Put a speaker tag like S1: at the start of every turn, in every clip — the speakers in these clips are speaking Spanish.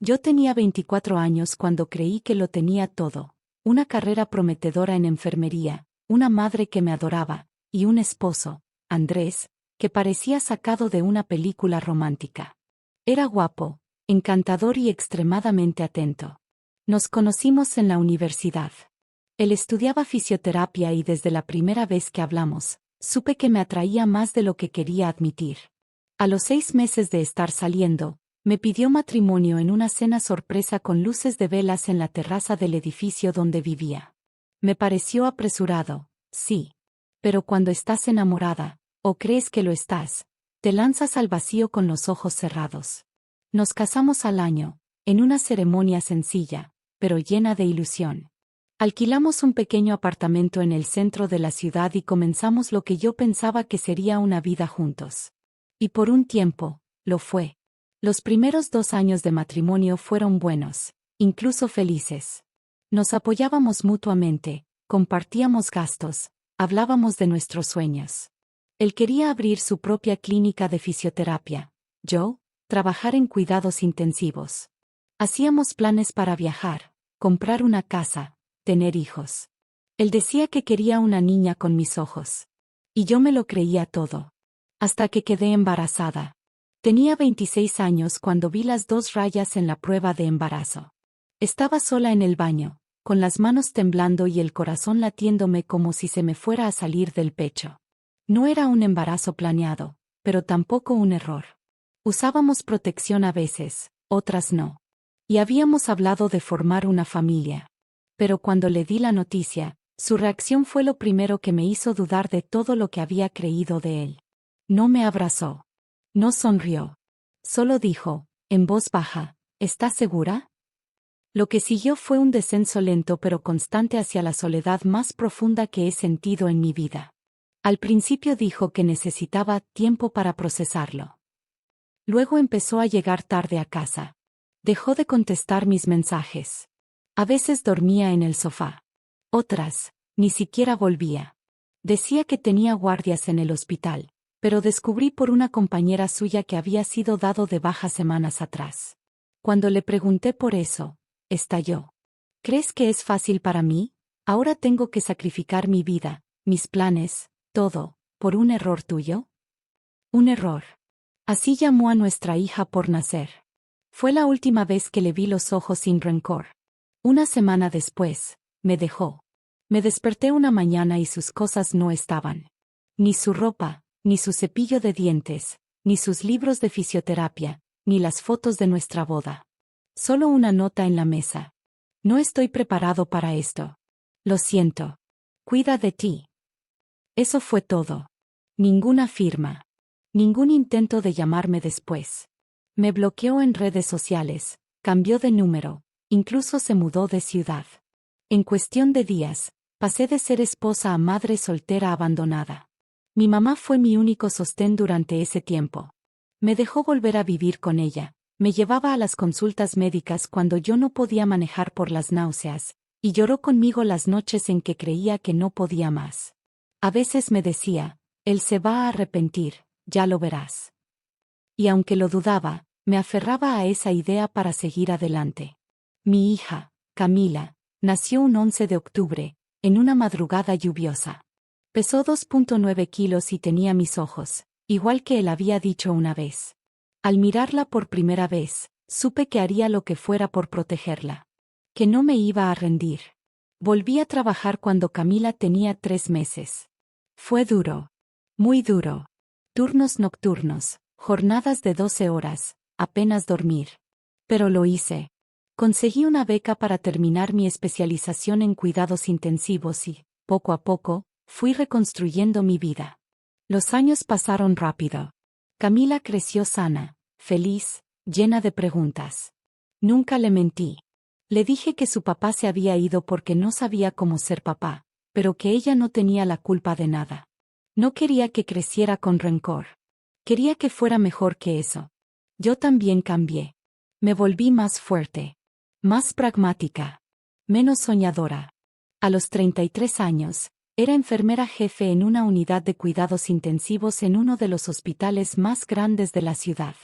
S1: Yo tenía 24 años cuando creí que lo tenía todo, una carrera prometedora en enfermería, una madre que me adoraba, y un esposo, Andrés, que parecía sacado de una película romántica. Era guapo, encantador y extremadamente atento. Nos conocimos en la universidad. Él estudiaba fisioterapia y desde la primera vez que hablamos, supe que me atraía más de lo que quería admitir. A los 6 meses de estar saliendo, me pidió matrimonio en una cena sorpresa con luces de velas en la terraza del edificio donde vivía. Me pareció apresurado, sí. Pero cuando estás enamorada, o crees que lo estás, te lanzas al vacío con los ojos cerrados. Nos casamos al año, en una ceremonia sencilla, pero llena de ilusión. Alquilamos un pequeño apartamento en el centro de la ciudad y comenzamos lo que yo pensaba que sería una vida juntos. Y por un tiempo, lo fue. Los primeros 2 años de matrimonio fueron buenos, incluso felices. Nos apoyábamos mutuamente, compartíamos gastos, hablábamos de nuestros sueños. Él quería abrir su propia clínica de fisioterapia. Yo, trabajar en cuidados intensivos. Hacíamos planes para viajar, comprar una casa, tener hijos. Él decía que quería una niña con mis ojos. Y yo me lo creía todo. Hasta que quedé embarazada. Tenía 26 años cuando vi las 2 rayas en la prueba de embarazo. Estaba sola en el baño, con las manos temblando y el corazón latiéndome como si se me fuera a salir del pecho. No era un embarazo planeado, pero tampoco un error. Usábamos protección a veces, otras no. Y habíamos hablado de formar una familia. Pero cuando le di la noticia, su reacción fue lo primero que me hizo dudar de todo lo que había creído de él. No me abrazó. No sonrió. Solo dijo, en voz baja, ¿estás segura? Lo que siguió fue un descenso lento pero constante hacia la soledad más profunda que he sentido en mi vida. Al principio dijo que necesitaba tiempo para procesarlo. Luego empezó a llegar tarde a casa. Dejó de contestar mis mensajes. A veces dormía en el sofá. Otras, ni siquiera volvía. Decía que tenía guardias en el hospital, pero descubrí por una compañera suya que había sido dado de baja semanas atrás. Cuando le pregunté por eso, estalló. ¿Crees que es fácil para mí? ¿Ahora tengo que sacrificar mi vida, mis planes, todo, por un error tuyo? Un error. Así llamó a nuestra hija por nacer. Fue la última vez que le vi los ojos sin rencor. Una semana después, me dejó. Me desperté una mañana y sus cosas no estaban. Ni su ropa, ni su cepillo de dientes, ni sus libros de fisioterapia, ni las fotos de nuestra boda. Solo una nota en la mesa. No estoy preparado para esto. Lo siento. Cuida de ti. Eso fue todo. Ninguna firma. Ningún intento de llamarme después. Me bloqueó en redes sociales, cambió de número, incluso se mudó de ciudad. En cuestión de días, pasé de ser esposa a madre soltera abandonada. Mi mamá fue mi único sostén durante ese tiempo. Me dejó volver a vivir con ella, me llevaba a las consultas médicas cuando yo no podía manejar por las náuseas, y lloró conmigo las noches en que creía que no podía más. A veces me decía, él se va a arrepentir, ya lo verás. Y aunque lo dudaba, me aferraba a esa idea para seguir adelante. Mi hija, Camila, nació un 11 de octubre, en una madrugada lluviosa. Pesó 2,9 kilos y tenía mis ojos, igual que él había dicho una vez. Al mirarla por primera vez, supe que haría lo que fuera por protegerla. Que no me iba a rendir. Volví a trabajar cuando Camila tenía 3 meses. Fue duro. Muy duro. Turnos nocturnos, jornadas de 12 horas, apenas dormir. Pero lo hice. Conseguí una beca para terminar mi especialización en cuidados intensivos y, poco a poco, fui reconstruyendo mi vida. Los años pasaron rápido. Camila creció sana, feliz, llena de preguntas. Nunca le mentí. Le dije que su papá se había ido porque no sabía cómo ser papá, pero que ella no tenía la culpa de nada. No quería que creciera con rencor. Quería que fuera mejor que eso. Yo también cambié. Me volví más fuerte. Más pragmática. Menos soñadora. A los 33 años, era enfermera jefe en una unidad de cuidados intensivos en uno de los hospitales más grandes de la ciudad.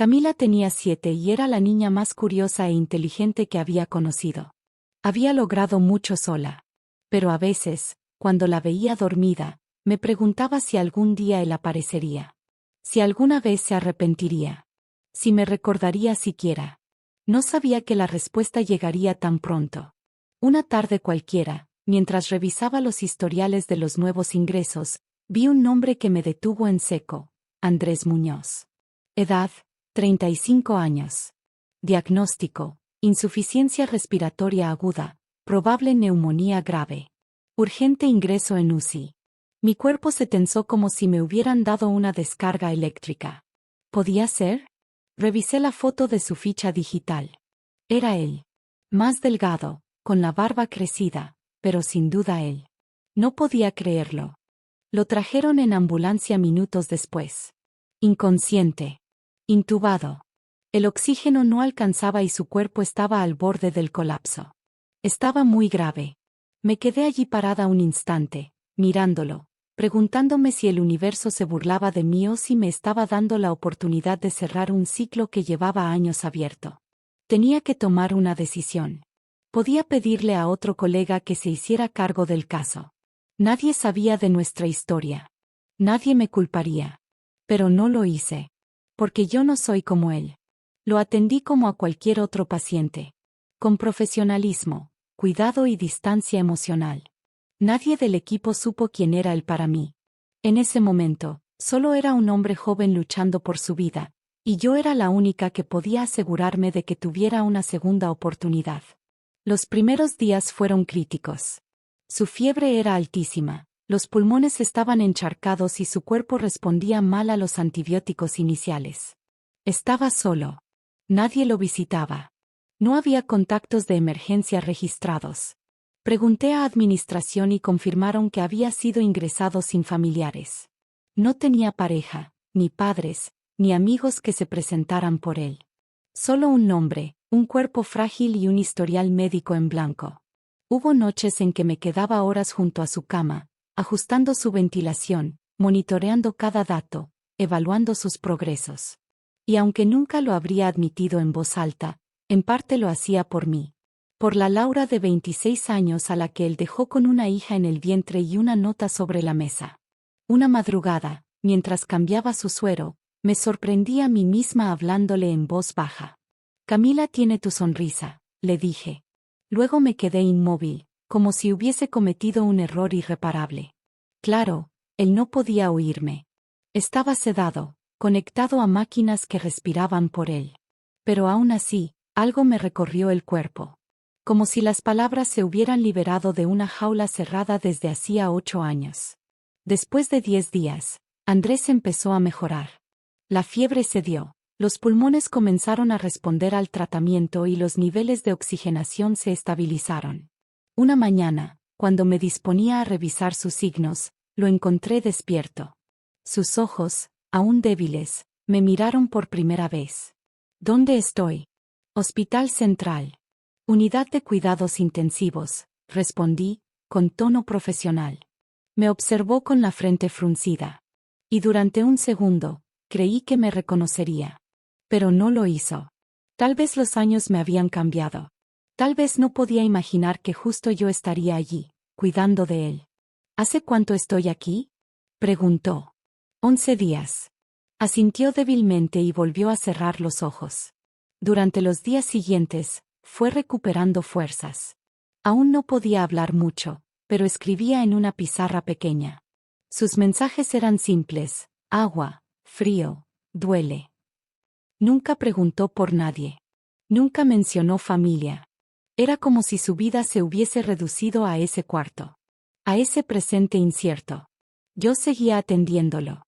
S1: Camila tenía 7 y era la niña más curiosa e inteligente que había conocido. Había logrado mucho sola. Pero a veces, cuando la veía dormida, me preguntaba si algún día él aparecería. Si alguna vez se arrepentiría. Si me recordaría siquiera. No sabía que la respuesta llegaría tan pronto. Una tarde cualquiera, mientras revisaba los historiales de los nuevos ingresos, vi un nombre que me detuvo en seco: Andrés Muñoz. Edad: 35 años. Diagnóstico: insuficiencia respiratoria aguda, probable neumonía grave. Urgente ingreso en UCI. Mi cuerpo se tensó como si me hubieran dado una descarga eléctrica. ¿Podía ser? Revisé la foto de su ficha digital. Era él. Más delgado, con la barba crecida, pero sin duda él. No podía creerlo. Lo trajeron en ambulancia minutos después. Inconsciente. Intubado. El oxígeno no alcanzaba y su cuerpo estaba al borde del colapso. Estaba muy grave. Me quedé allí parada un instante, mirándolo, preguntándome si el universo se burlaba de mí o si me estaba dando la oportunidad de cerrar un ciclo que llevaba años abierto. Tenía que tomar una decisión. Podía pedirle a otro colega que se hiciera cargo del caso. Nadie sabía de nuestra historia. Nadie me culparía. Pero no lo hice. Porque yo no soy como él. Lo atendí como a cualquier otro paciente. Con profesionalismo, cuidado y distancia emocional. Nadie del equipo supo quién era él para mí. En ese momento, solo era un hombre joven luchando por su vida, y yo era la única que podía asegurarme de que tuviera una segunda oportunidad. Los primeros días fueron críticos. Su fiebre era altísima, los pulmones estaban encharcados y su cuerpo respondía mal a los antibióticos iniciales. Estaba solo. Nadie lo visitaba. No había contactos de emergencia registrados. Pregunté a administración y confirmaron que había sido ingresado sin familiares. No tenía pareja, ni padres, ni amigos que se presentaran por él. Solo un nombre, un cuerpo frágil y un historial médico en blanco. Hubo noches en que me quedaba horas junto a su cama, ajustando su ventilación, monitoreando cada dato, evaluando sus progresos. Y aunque nunca lo habría admitido en voz alta, en parte lo hacía por mí. Por la Laura de 26 años a la que él dejó con una hija en el vientre y una nota sobre la mesa. Una madrugada, mientras cambiaba su suero, me sorprendí a mí misma hablándole en voz baja. Camila tiene tu sonrisa, le dije. Luego me quedé inmóvil, como si hubiese cometido un error irreparable. Claro, él no podía oírme. Estaba sedado, conectado a máquinas que respiraban por él. Pero aún así, algo me recorrió el cuerpo. Como si las palabras se hubieran liberado de una jaula cerrada desde hacía 8 años. Después de 10 días, Andrés empezó a mejorar. La fiebre cedió, los pulmones comenzaron a responder al tratamiento y los niveles de oxigenación se estabilizaron. Una mañana, cuando me disponía a revisar sus signos, lo encontré despierto. Sus ojos, aún débiles, me miraron por primera vez. ¿Dónde estoy? Hospital Central. Unidad de cuidados intensivos, respondí, con tono profesional. Me observó con la frente fruncida. Y durante un segundo, creí que me reconocería. Pero no lo hizo. Tal vez los años me habían cambiado. Tal vez no podía imaginar que justo yo estaría allí, cuidando de él. ¿Hace cuánto estoy aquí? Preguntó. 11 días. Asintió débilmente y volvió a cerrar los ojos. Durante los días siguientes, fue recuperando fuerzas. Aún no podía hablar mucho, pero escribía en una pizarra pequeña. Sus mensajes eran simples: agua, frío, duele. Nunca preguntó por nadie. Nunca mencionó familia. Era como si su vida se hubiese reducido a ese cuarto. A ese presente incierto. Yo seguía atendiéndolo.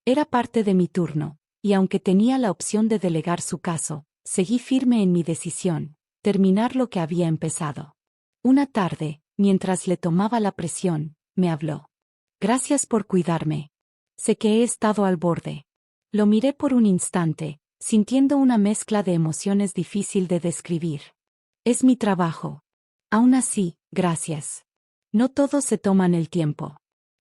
S1: Era parte de mi turno, y aunque tenía la opción de delegar su caso, seguí firme en mi decisión: terminar lo que había empezado. Una tarde, mientras le tomaba la presión, me habló. Gracias por cuidarme. Sé que he estado al borde. Lo miré por un instante, sintiendo una mezcla de emociones difícil de describir. Es mi trabajo. Aún así, gracias. No todos se toman el tiempo.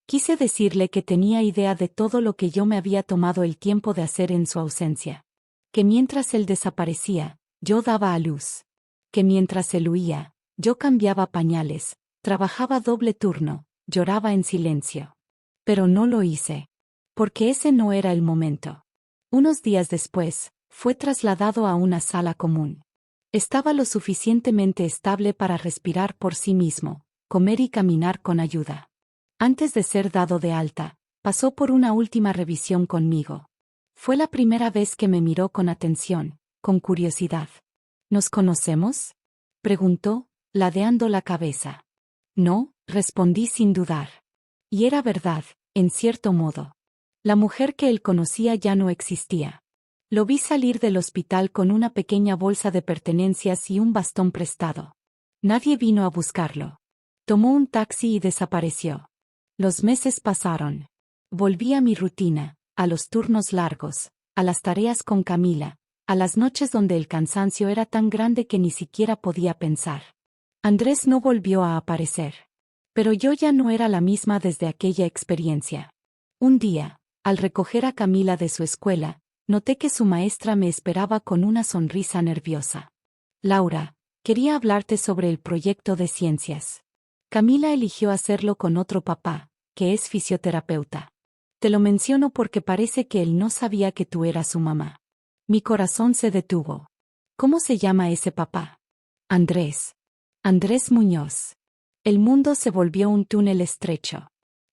S1: Quise decirle que tenía idea de todo lo que yo me había tomado el tiempo de hacer en su ausencia. que mientras él desaparecía, yo daba a luz. Que mientras él huía, yo cambiaba pañales, trabajaba doble turno, lloraba en silencio. Pero no lo hice. Porque ese no era el momento. Unos días después, fue trasladado a una sala común. Estaba lo suficientemente estable para respirar por sí mismo, comer y caminar con ayuda. Antes de ser dado de alta, pasó por una última revisión conmigo. Fue la primera vez que me miró con atención, con curiosidad. ¿Nos conocemos?, preguntó, ladeando la cabeza. No, respondí sin dudar. Y era verdad, en cierto modo. La mujer que él conocía ya no existía. Lo vi salir del hospital con una pequeña bolsa de pertenencias y un bastón prestado. Nadie vino a buscarlo. Tomó un taxi y desapareció. Los meses pasaron. Volví a mi rutina, a los turnos largos, a las tareas con Camila, a las noches donde el cansancio era tan grande que ni siquiera podía pensar. Andrés no volvió a aparecer. Pero yo ya no era la misma desde aquella experiencia. Un día, al recoger a Camila de su escuela, noté que su maestra me esperaba con una sonrisa nerviosa. Laura, quería hablarte sobre el proyecto de ciencias. Camila eligió hacerlo con otro papá, que es fisioterapeuta. Te lo menciono porque parece que él no sabía que tú eras su mamá. Mi corazón se detuvo. ¿Cómo se llama ese papá? Andrés. Andrés Muñoz. El mundo se volvió un túnel estrecho.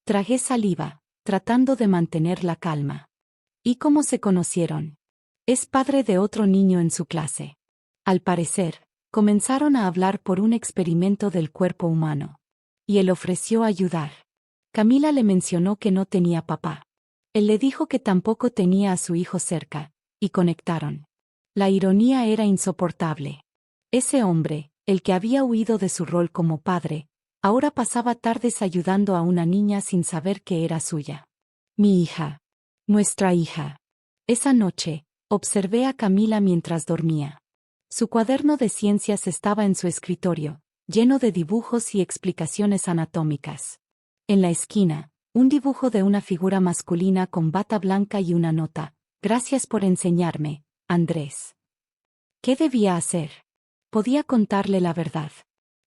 S1: Tragué saliva, tratando de mantener la calma. ¿Y cómo se conocieron? Es padre de otro niño en su clase. Al parecer, comenzaron a hablar por un experimento del cuerpo humano. Y él ofreció ayudar. Camila le mencionó que no tenía papá. Él le dijo que tampoco tenía a su hijo cerca, y conectaron. La ironía era insoportable. Ese hombre, el que había huido de su rol como padre, ahora pasaba tardes ayudando a una niña sin saber que era suya. Mi hija. Nuestra hija. Esa noche, observé a Camila mientras dormía. Su cuaderno de ciencias estaba en su escritorio, lleno de dibujos y explicaciones anatómicas. En la esquina, un dibujo de una figura masculina con bata blanca y una nota. Gracias por enseñarme, Andrés. ¿Qué debía hacer? Podía contarle la verdad.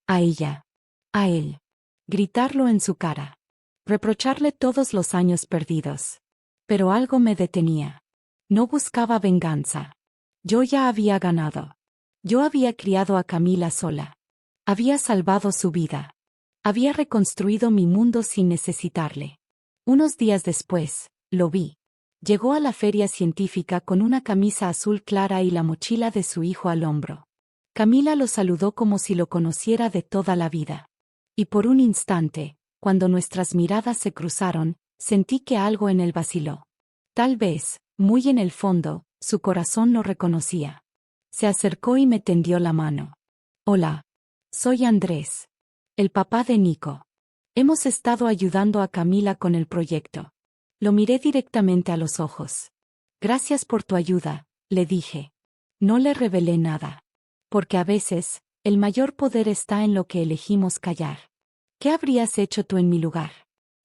S1: A ella. A él. Gritarlo en su cara. Reprocharle todos los años perdidos. Pero algo me detenía. No buscaba venganza. Yo ya había ganado. Yo había criado a Camila sola. Había salvado su vida. Había reconstruido mi mundo sin necesitarle. Unos días después, lo vi. Llegó a la feria científica con una camisa azul clara y la mochila de su hijo al hombro. Camila lo saludó como si lo conociera de toda la vida. Y por un instante, cuando nuestras miradas se cruzaron, sentí que algo en él vaciló. Tal vez, muy en el fondo, su corazón lo reconocía. Se acercó y me tendió la mano. Hola. Soy Andrés. El papá de Nico. Hemos estado ayudando a Camila con el proyecto. Lo miré directamente a los ojos. Gracias por tu ayuda, le dije. No le revelé nada. Porque a veces, el mayor poder está en lo que elegimos callar. ¿Qué habrías hecho tú en mi lugar?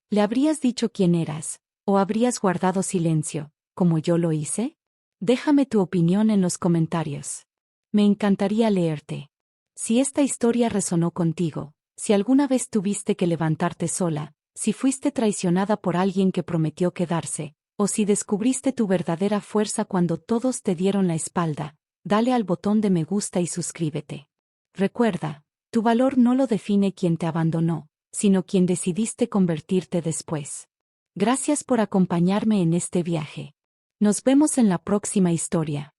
S1: ¿Le habrías dicho quién eras, o habrías guardado silencio, como yo lo hice? Déjame tu opinión en los comentarios. Me encantaría leerte. Si esta historia resonó contigo, si alguna vez tuviste que levantarte sola, si fuiste traicionada por alguien que prometió quedarse, o si descubriste tu verdadera fuerza cuando todos te dieron la espalda, dale al botón de me gusta y suscríbete. Recuerda, tu valor no lo define quien te abandonó, sino quien decidiste convertirte después. Gracias por acompañarme en este viaje. Nos vemos en la próxima historia.